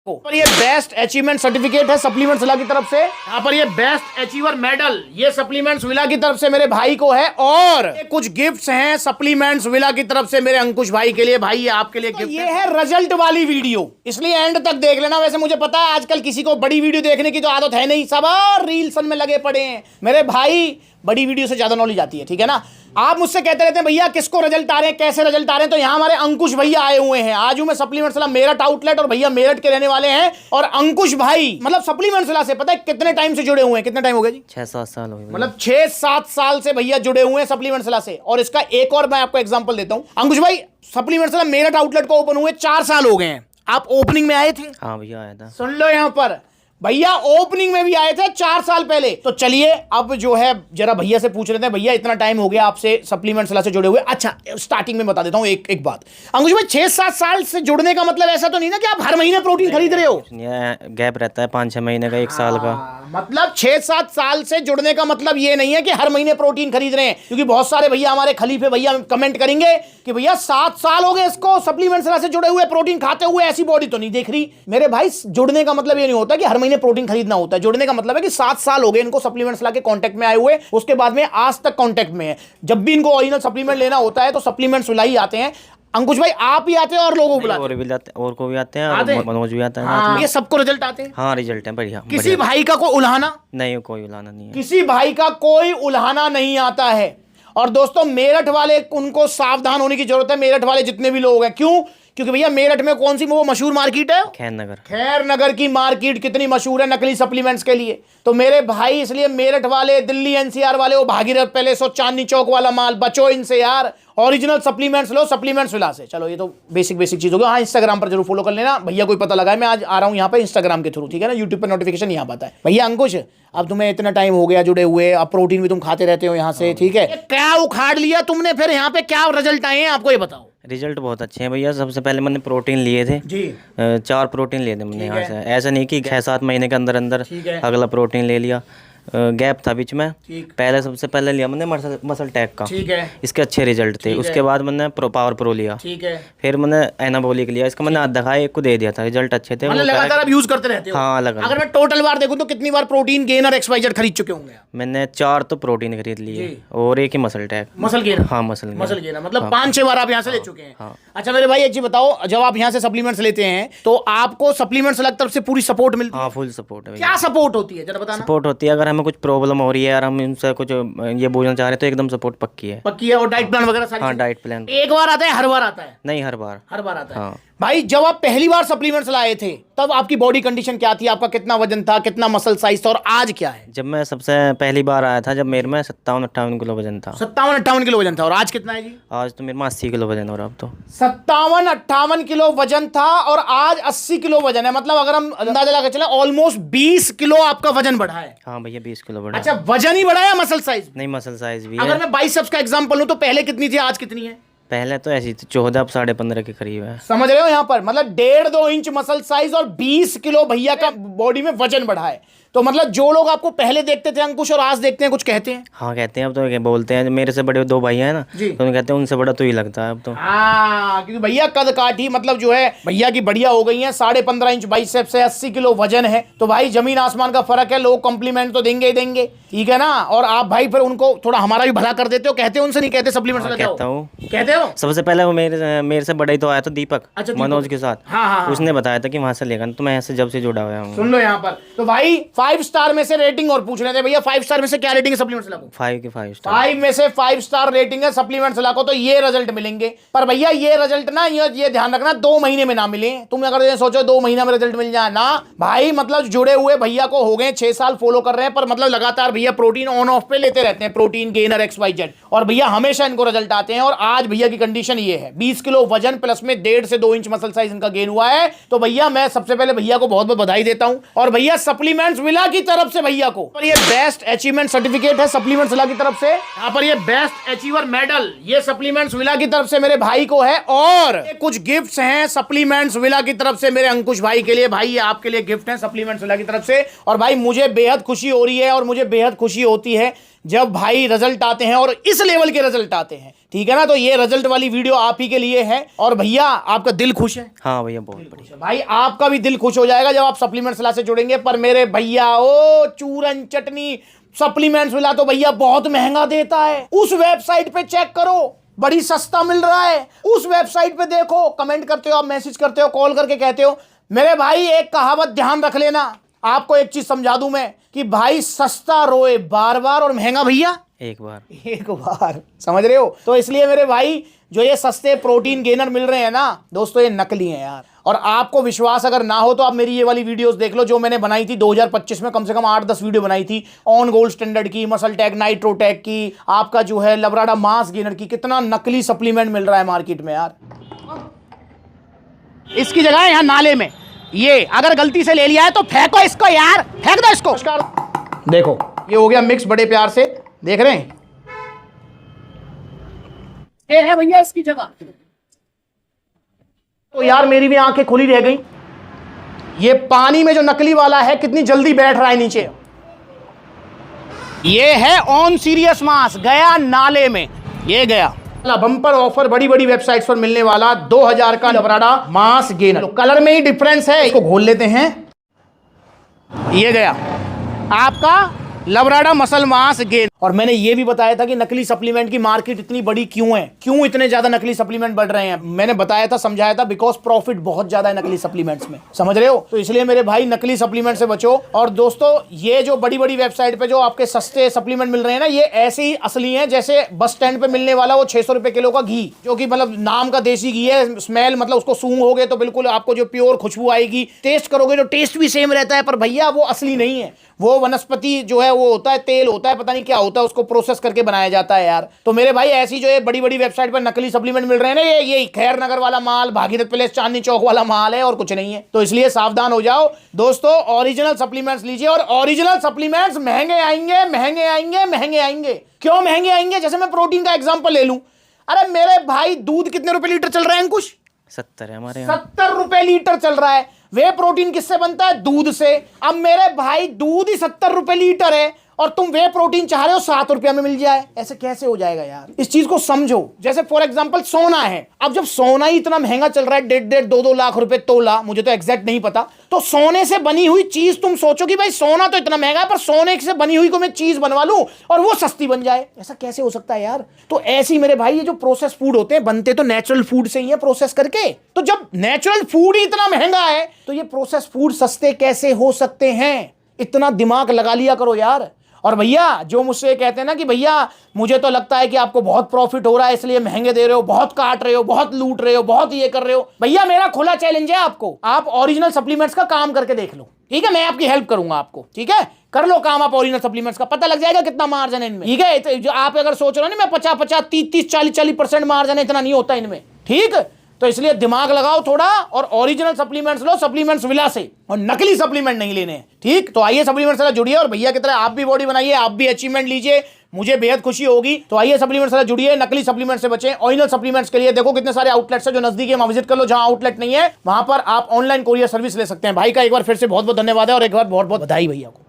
पर ये best achievement certificate है सप्लीमेंट्स विला की तरफ से। यहाँ पर ये बेस्ट अचीवर मेडल ये सप्लीमेंट्स विला की तरफ से मेरे भाई को है, और ये कुछ गिफ्ट्स हैं सप्लीमेंट्स विला की तरफ से मेरे अंकुश भाई के लिए। भाई ये आपके लिए गिफ्ट ये है रिजल्ट वाली वीडियो, इसलिए एंड तक देख लेना। वैसे मुझे पता है आजकल किसी को बड़ी वीडियो देखने की तो आदत है नहीं, सब रील्सन में लगे पड़े हैं। मेरे भाई बड़ी वीडियो से ज्यादा नॉलेज आती है, ठीक है ना। आप मुझसे कहते रहते हैं भैया किसको रिजल्ट आ रहे हैं, कैसे रिजल्ट आ रहे हैं, तो यहाँ हमारे अंकुश भैया आए हुए हैं। आज हूं मैं सप्लीमेंट्स विला मेरठ आउटलेट, और भैया मेरठ के रहने वाले हैं। और अंकुश भाई मतलब सप्लीमेंट्स विला से पता है कितने टाइम से जुड़े हुए हैं? कितने टाइम हो गया जी? 6-7 साल हो गए। मतलब 6-7 साल से भैया जुड़े हुए हैं सप्लीमेंट्स विला से। और इसका एक और मैं आपको एग्जांपल देता हूं। अंकुश भाई सप्लीमेंट्स विला मेरठ आउटलेट को ओपन हुए 4 साल हो गए हैं। आप ओपनिंग में आए थे? हाँ भैया आया था। सुन लो यहाँ पर, भैया ओपनिंग में भी आए थे 4 साल पहले। तो चलिए अब जो है जरा भैया से पूछ रहे थे, भैया इतना टाइम हो गया आपसे सप्लीमेंट्स विला से जुड़े हुए। अच्छा स्टार्टिंग में बता देता हूँ एक बात अंकुश भाई, 6-7 साल से जुड़ने का मतलब ऐसा तो नहीं ना कि आप हर महीने प्रोटीन खरीद रहे हो? गैप रहता है 5-6 महीने का, 1 साल का। मतलब 6-7 साल से जुड़ने का मतलब ये नहीं है कि हर महीने प्रोटीन खरीद रहे हैं, क्योंकि बहुत सारे भैया हमारे खलीफे भैया कमेंट करेंगे कि भैया 7 साल हो गए इसको सप्लीमेंट्स विला से जुड़े हुए, प्रोटीन खाते हुए ऐसी बॉडी तो नहीं देख रही। मेरे भाई जुड़ने का मतलब ये नहीं होता कि हर महीने प्रोटीन खरीदना होता है। जुड़ने का मतलब है कि 7 साल हो गए इनको सप्लीमेंट्स विला के कांटेक्ट में आए हुए, उसके बाद में आज तक कांटेक्ट में है। जब भी इनको ओरिजिनल सप्लीमेंट लेना होता है तो सप्लीमेंट्स विला ही आते हैं। अंकुश भाई आप ही आते हैं और लोगों को बुलाते हैं? और भी जाते हैं, और को भी आते हैं, और मनोज भी आता है। हाँ, ये सबको रिजल्ट आते हैं? हाँ रिजल्ट है बढ़िया। किसी भाई का कोई उल्हाना नहीं, कोई उलाना नहीं है। किसी भाई का कोई उल्हाना नहीं आता है। और दोस्तों मेरठ वाले उनको सावधान होने की जरूरत है, मेरठ वाले जितने भी लोग हैं। क्यों? क्योंकि भैया मेरठ में कौन सी वो मशहूर मार्केट है? खैर नगर की मार्केट कितनी मशहूर है नकली सप्लीमेंट्स के लिए। तो मेरे भाई इसलिए मेरठ वाले, दिल्ली एनसीआर वाले, वो भागीरथ पैलेस और चांदनी चौक वाला माल बचो इनसे यार। ओरिजिनल सप्लीमेंट्स लो सप्लीमेंट्स विला से। चलो ये तो बेसिक चीज हो गया। हाँ इंस्टाग्राम पर जरूर फॉलो कर लेना भैया, कोई पता लगा है मैं आज आ रहा हूँ यहाँ पे इंस्टाग्राम के थ्रू, ठीक है ना। यूट्यूब पर नोटिफिकेशन यहाँ आता है। भैया अंकुश अब तुम्हें इतना टाइम हो गया जुड़े हुए, अब प्रोटीन भी तुम खाते रहते हो यहाँ से, ठीक है। क्या उखाड़ लिया तुमने फिर यहाँ पे, क्या रिजल्ट आए हैं आपको ये बताओ? रिजल्ट बहुत अच्छे हैं भैया। सबसे पहले मैंने प्रोटीन लिए थे जी, 4 प्रोटीन लिए थे मैंने यहाँ से। ऐसा नहीं कि 6-7 महीने के अंदर अंदर अगला प्रोटीन ले लिया, गैप था बीच में। पहले सबसे पहले लिया मैंने मसल टैग का, ठीक है, इसके अच्छे रिजल्ट थे। उसके बाद मैंने पावर प्रो लिया, ठीक है। फिर मैंने एनाबॉलिक लिया, इसका मैंने दिखाया, एक को दे दिया था, रिजल्ट अच्छे थे। लगातार आप यूज करते रहते हो? हाँ अलग। अगर मैं टोटल बार देखूं तो कितनी बार प्रोटीन गेन और एक्सवाइजेड खरीद चुके होंगे? मैंने 4 तो प्रोटीन खरीद लिए और 1 ही मसल टैग। Muscle gain? हाँ मसल गेन मतलब 5-6 बार आप यहाँ से ले चुके हैं। अच्छा मेरे भाई एक चीज बताओ, जब आप यहाँ से सप्लीमेंट्स लेते हैं तो आपको सप्लीमेंट्स अलग तरफ से पूरी सपोर्ट मिलती है? हाँ फुल सपोर्ट है। क्या सपोर्ट होती है जरा बताना? सपोर्ट होती है अगर हमें कुछ प्रॉब्लम हो रही है और हम इनसे कुछ ये बोलना चाह रहे हैं तो एकदम सपोर्ट पक्की है। और डाइट प्लान वगैरह सारी? हाँ डाइट प्लान। एक बार आता है हर बार आता है? नहीं हर बार आता है। हाँ। भाई जब आप पहली बार सप्लीमेंट्स लाए थे तब आपकी बॉडी कंडीशन क्या थी? आपका कितना वजन था, कितना मसल साइज था, और आज क्या है? जब मैं सबसे पहली बार आया था जब मेरे में 57-58 किलो वजन था। 57-58 किलो वजन था। और आज कितना है जी? आज तो मेरे में 80 किलो वजन हो रहा। अब तो 57-58 किलो वजन था और आज 80 किलो वजन है। मतलब अगर हम अंदाजा लगा चले ऑलमोस्ट 20 किलो आपका वजन बढ़ा है। हाँ भैया 20 किलो बढ़ा। अच्छा वजन ही बढ़ा है, मसल साइज? नहीं मसल साइज भी। अगर मैं बाइसेप्स का एग्जांपल लूं तो पहले कितनी थी आज कितनी है? पहले तो ऐसी थी 14, अब 15.5 के करीब है। समझ रहे हो यहाँ पर? मतलब 1.5-2 इंच मसल साइज और 20 किलो भैया का बॉडी में वजन बढ़ा है। तो मतलब जो लोग आपको पहले देखते थे अंकुश और आज देखते हैं कुछ कहते हैं? हाँ कहते हैं। अब तो क्या बोलते हैं, मेरे से बड़े 2 भाई हैं ना तो कहते हैं उनसे बड़ा तो ही लगता है अब तो। हाँ क्योंकि भैया कद काठी मतलब जो है भैया की बढ़िया हो गई है। 15.5 इंच बाइसेप्स है, 80 किलो वजन है। तो भाई जमीन आसमान का फर्क है। लोग कॉम्प्लीमेंट तो देंगे ही देंगे, ठीक है ना। और आप भाई फिर उनको थोड़ा हमारा भी भला कर देते हो। कहते हो उनसे नहीं कहते सप्लीमेंट्स? कहता हूँ। कहते हो? सबसे पहले वो मेरे से बड़ा ही तो आया था दीपक। अच्छा, मनोज के साथ। हाँ। उसने बताया था कि वहां से लेगा, तो मैं ऐसे जब से जुड़ा हुआ हूँ। सुन लो यहाँ पर। तो भाई 5 स्टार में से रेटिंग और पूछ रहे थे भैया, 5 स्टार में से क्या रेटिंग है सप्लीमेंट्स विला को? 5 के 5 स्टार। 5 में से 5 स्टार रेटिंग है सप्लीमेंट्स विला को। तो ये रिजल्ट मिलेंगे। पर भैया ये रिजल्ट ना ये ध्यान रखना 2 महीने में ना मिले। तुम अगर ये सोचो 2 महीना में रिजल्ट मिल जाए ना भाई, मतलब जुड़े हुए भैया को हो गए 6 साल फॉलो कर रहे हैं, पर मतलब लगातार भैया प्रोटीन ऑन ऑफ पे लेते रहते हैं, प्रोटीन गेनर XYZ, और भैया हमेशा इनको रिजल्ट आते हैं। और आज भैया की कंडीशन ये है 20 किलो वजन प्लस में 1.5 से 2 इंच मसल साइज इनका गेन हुआ है। तो भैया मैं सबसे पहले भैया को बहुत बहुत बधाई देता हूं। और भैया सप्लीमेंट्स विला की तरफ से भैया को ये बेस्ट अचीवमेंट सर्टिफिकेट है सप्लीमेंट्स विला की तरफ से। यहाँ पर ये बेस्ट अचीवर मेडल ये सप्लीमेंट्स विला की तरफ से मेरे भाई को है, और कुछ गिफ्ट्स हैं सप्लीमेंट्स विला की तरफ से मेरे अंकुश भाई के लिए। भाई ये आपके लिए गिफ्ट है सप्लीमेंट्स विला की तरफ से। और भाई मुझे बेहद खुशी हो रही है, और मुझे बेहद खुशी होती है जब भाई रिजल्ट आते हैं और इस लेवल के रिजल्ट आते हैं, ठीक है ना। तो ये रिजल्ट वाली वीडियो आप ही के लिए है। और भैया आपका दिल खुश है? हाँ भैया बहुत बढ़िया। भाई आपका भी दिल खुश हो जाएगा जब आप सप्लीमेंट्स विला से जुड़ेंगे। पर मेरे भैया ओ चूरन चटनी सप्लीमेंट्स विला तो भैया बहुत महंगा देता है। उस वेबसाइट पे चेक करो, बड़ी सस्ता मिल रहा है। उस वेबसाइट पे देखो, कमेंट करते हो आप, मैसेज करते हो, कॉल करके कहते हो। मेरे भाई एक कहावत ध्यान रख लेना, आपको एक चीज समझा दूं मैं कि भाई सस्ता रोए बार बार और महंगा भैया एक बार। समझ रहे हो। तो इसलिए मेरे भाई जो ये सस्ते प्रोटीन गेनर मिल रहे हैं ना दोस्तों, ये नकली हैं यार। और आपको विश्वास अगर ना हो तो आप मेरी ये वाली वीडियोस देख लो जो मैंने बनाई थी 2025 में। कम से कम 8-10 वीडियो बनाई थी ऑन गोल्ड स्टैंडर्ड की, मसल टेक, नाइट्रोटेक की, आपका जो है लबराडा मास गेनर की। कितना नकली सप्लीमेंट मिल रहा है मार्केट में यार। इसकी जगह है यहाँ नाले में, ये अगर गलती से ले लिया है तो फेंको इसको यार, फेंक दो इसको। देखो ये हो गया मिक्स बड़े प्यार से, देख रहे हैं ये है भैया इसकी जगह। तो यार मेरी भी आंखें खुली रह गई। ये पानी में जो नकली वाला है कितनी जल्दी बैठ रहा है नीचे। ये है ऑन सीरियस मास, गया नाले में, ये गया। बम्पर ऑफर बड़ी बड़ी वेबसाइट्स पर मिलने वाला 2000 का लबराडा मास गेनर। कलर में ही डिफरेंस है, इसको घोल लेते हैं। ये गया आपका लबराडा मसल मास गेन। और मैंने ये भी बताया था कि नकली सप्लीमेंट की मार्केट इतनी बड़ी क्यों है, क्यों इतने ज्यादा नकली सप्लीमेंट बढ़ रहे हैं। मैंने बताया था, समझाया था, बिकॉज प्रॉफिट बहुत ज्यादा है नकली सप्लीमेंट्स में, समझ रहे हो। तो इसलिए मेरे भाई नकली सप्लीमेंट से बचो। और दोस्तों ये जो बड़ी बड़ी वेबसाइट पे जो आपके सस्ते सप्लीमेंट मिल रहे हैं ना, ये ऐसे ही असली हैं जैसे बस स्टैंड पे मिलने वाला वो 600 रुपए किलो का घी, जो कि मतलब नाम का देसी घी है। स्मेल मतलब उसको सूंघोगे तो बिल्कुल आपको जो प्योर खुशबू आएगी, टेस्ट करोगे तो टेस्ट भी सेम रहता है। पर भैया वो असली नहीं है, वो वनस्पति जो है वो होता है, तेल होता है, पता नहीं क्या होता है, उसको प्रोसेस करके बनाया जाता है यार। तो मेरे भाई ऐसी जो है बड़ी बड़ी वेबसाइट पर नकली सप्लीमेंट मिल रहे हैं ना, ये खैर नगर वाला माल, भागीरथ पैलेस, चांदनी चौक वाला माल है और कुछ नहीं है। तो इसलिए सावधान हो जाओ दोस्तों, ओरिजिनल सप्लीमेंट्स लीजिए। और ओरिजिनल सप्लीमेंट्स महंगे आएंगे, महंगे आएंगे, महंगे आएंगे। क्यों महंगे आएंगे? जैसे मैं प्रोटीन का एग्जांपल ले लूं, अरे मेरे भाई दूध कितने रुपए लीटर चल रहा है अंकुश? 70 है हमारे यहाँ। 70 रुपए लीटर चल रहा है। वे प्रोटीन किससे बनता है? दूध से। अब मेरे भाई दूध ही 70 रुपए लीटर है और तुम वे प्रोटीन चाह रहे हो 7 रुपया में मिल जाए, ऐसे कैसे हो जाएगा यार? इस चीज को समझो। जैसे फॉर एग्जांपल सोना है, अब जब सोना ही इतना महंगा चल रहा है, 1.5-2 लाख रुपए तोला, मुझे तो एग्जैक्ट नहीं पता, तो सोने से बनी हुई चीज तुम सोचो कि भाई सोना तो इतना महंगा है, पर सोने से बनी हुई को मैं चीज बनवा लूं और वो सस्ती बन जाए, ऐसा कैसे हो सकता है यार? तो ऐसी मेरे भाई ये जो प्रोसेस फूड होते हैं, बनते तो नेचुरल फूड से ही है प्रोसेस करके। तो जब नेचुरल फूड ही इतना महंगा है तो ये प्रोसेस फूड सस्ते कैसे हो सकते हैं? इतना दिमाग लगा लिया करो यार। और भैया जो मुझसे कहते हैं ना कि भैया मुझे तो लगता है कि आपको बहुत प्रॉफिट हो रहा है इसलिए महंगे दे रहे हो, बहुत काट रहे हो, बहुत लूट रहे हो, बहुत ये कर रहे हो, भैया मेरा खुला चैलेंज है आपको, आप ओरिजिनल सप्लीमेंट्स का काम करके देख लो, ठीक है? मैं आपकी हेल्प करूंगा आपको, ठीक है? कर लो काम आप ओरिजिनल सप्लीमेंट्स का, पता लग जाएगा कितना मार्जिन है इनमें, ठीक है? तो जो आप अगर सोच रहे हो ना मैं 50-50, 30-30, 40-40% मार्जिन है, इतना नहीं होता इनमें, ठीक? तो इसलिए दिमाग लगाओ थोड़ा और ओरिजिनल सप्लीमेंट्स लो सप्लीमेंट्स विला से, और नकली सप्लीमेंट नहीं लेने, ठीक? तो आइए सप्लीमेंट्स से जुड़िए और भैया की तरह आप भी बॉडी बनाइए, आप भी अचीवमेंट लीजिए, मुझे बेहद खुशी होगी। तो आइए सप्लीमेंट्स से जुड़िए, नकली सप्लीमेंट से बचें। ओरिजिनल सप्लीमेंट्स के लिए देखो कितने सारे आउटलेट्स है जो नजदीक है, वहां विजिट कर लो। जहां आउटलेट नहीं है वहां पर आप ऑनलाइन कोरियर सर्विस ले सकते हैं। भाई का एक बार फिर से बहुत बहुत धन्यवाद है और एक बार बहुत बहुत बधाई भैया को।